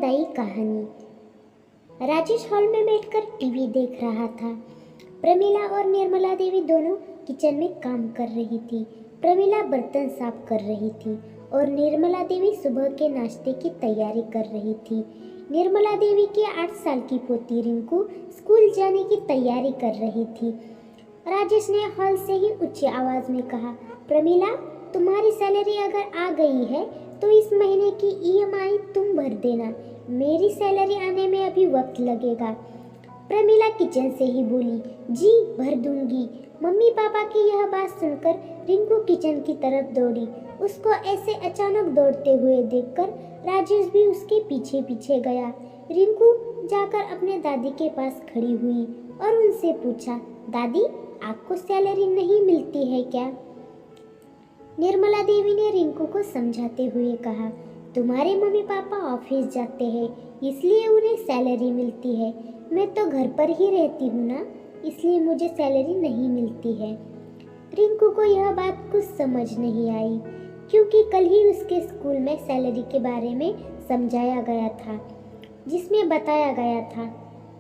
प्रेरणादायी कहानी। राजेश हॉल में बैठकर टीवी देख रहा था। प्रमिला और निर्मला देवी दोनों किचन में काम कर रही थी। प्रमिला बर्तन साफ कर रही थी और निर्मला देवी सुबह के नाश्ते की तैयारी कर रही थी। निर्मला देवी की 8 साल की पोती रिंकू स्कूल जाने की तैयारी कर रही थी। राजेश ने हॉल से ही ऊंची आवाज में कहा, प्रमिला, तुम्हारी सैलरी अगर आ गई है तो इस महीने की ईएमआई तुम भर देना। मेरी सैलरी आने में अभी वक्त लगेगा। प्रमिला किचन से ही बोली, जी भर दूंगी। मम्मी पापा की यह बात सुनकर रिंकू किचन की तरफ दौड़ी। उसको ऐसे अचानक दौड़ते हुए देखकर राजेश भी उसके पीछे पीछे गया। रिंकू जाकर अपने दादी के पास खड़ी हुई और उनसे पूछा, दादी, आपको सैलरी नहीं मिलती है क्या? निर्मला देवी ने रिंकू को समझाते हुए कहा, तुम्हारे मम्मी पापा ऑफिस जाते हैं इसलिए उन्हें सैलरी मिलती है। मैं तो घर पर ही रहती हूँ ना, इसलिए मुझे सैलरी नहीं मिलती है। रिंकू को यह बात कुछ समझ नहीं आई क्योंकि कल ही उसके स्कूल में सैलरी के बारे में समझाया गया था, जिसमें बताया गया था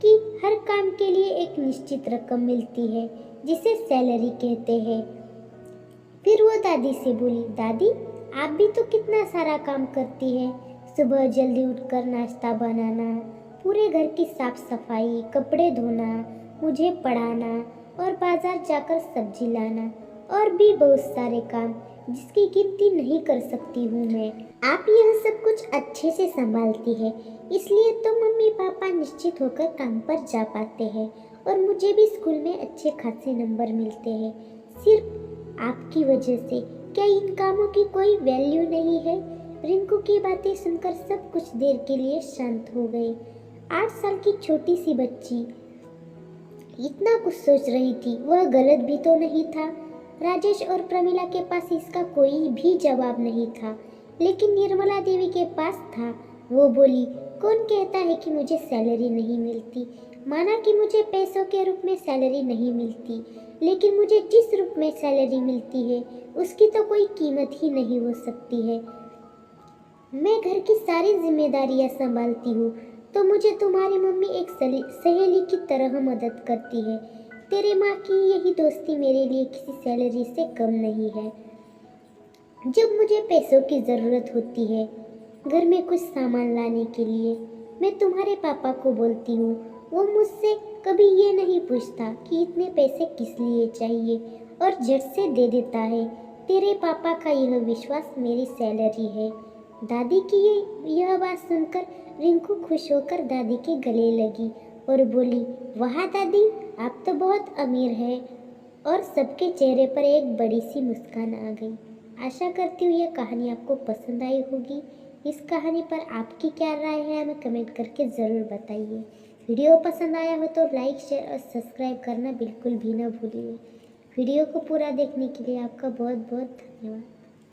कि हर काम के लिए एक निश्चित रकम मिलती है जिसे सैलरी कहते हैं। फिर वो दादी से बोली, दादी, आप भी तो कितना सारा काम करती है। सुबह जल्दी उठकर नाश्ता बनाना, पूरे घर की साफ सफाई, कपड़े धोना, मुझे पढ़ाना और बाजार जाकर सब्जी लाना और भी बहुत सारे काम जिसकी गिनती नहीं कर सकती हूँ मैं। आप यह सब कुछ अच्छे से संभालती है, इसलिए तो मम्मी पापा निश्चित होकर काम पर जा पाते हैं और मुझे भी स्कूल में अच्छे खासे नंबर मिलते हैं। सिर्फ आपकी वजह से क्या इन कामों की कोई वैल्यू नहीं है? रिंकू की बातें सुनकर सब कुछ देर के लिए शांत हो गए। 8 साल की छोटी सी बच्ची इतना कुछ सोच रही थी, वह गलत भी तो नहीं था। राजेश और प्रमिला के पास इसका कोई भी जवाब नहीं था, लेकिन निर्मला देवी के पास था। वो बोली, कौन कहता है कि मुझे सैलरी नहीं मिलती? माना कि मुझे पैसों के रूप में सैलरी नहीं मिलती, लेकिन मुझे जिस रूप में सैलरी मिलती है उसकी तो कोई कीमत ही नहीं हो सकती है। मैं घर की सारी जिम्मेदारियां संभालती हूँ तो मुझे तुम्हारी मम्मी एक सहेली की तरह मदद करती है। तेरी माँ की यही दोस्ती मेरे लिए किसी सैलरी से कम नहीं है। जब मुझे पैसों की ज़रूरत होती है घर में कुछ सामान लाने के लिए, मैं तुम्हारे पापा को बोलती हूँ। वो मुझसे कभी ये नहीं पूछता कि इतने पैसे किस लिए चाहिए और झट से दे देता है। तेरे पापा का यह विश्वास मेरी सैलरी है। दादी की यह बात सुनकर रिंकू खुश होकर दादी के गले लगी और बोली, वाह दादी, आप तो बहुत अमीर हैं। और सबके चेहरे पर एक बड़ी सी मुस्कान आ गई। आशा करती हूँ यह कहानी आपको पसंद आई होगी। इस कहानी पर आपकी क्या राय है हमें कमेंट करके ज़रूर बताइए। वीडियो पसंद आया हो तो लाइक, शेयर और सब्सक्राइब करना बिल्कुल भी ना भूलिए। वीडियो को पूरा देखने के लिए आपका बहुत बहुत धन्यवाद।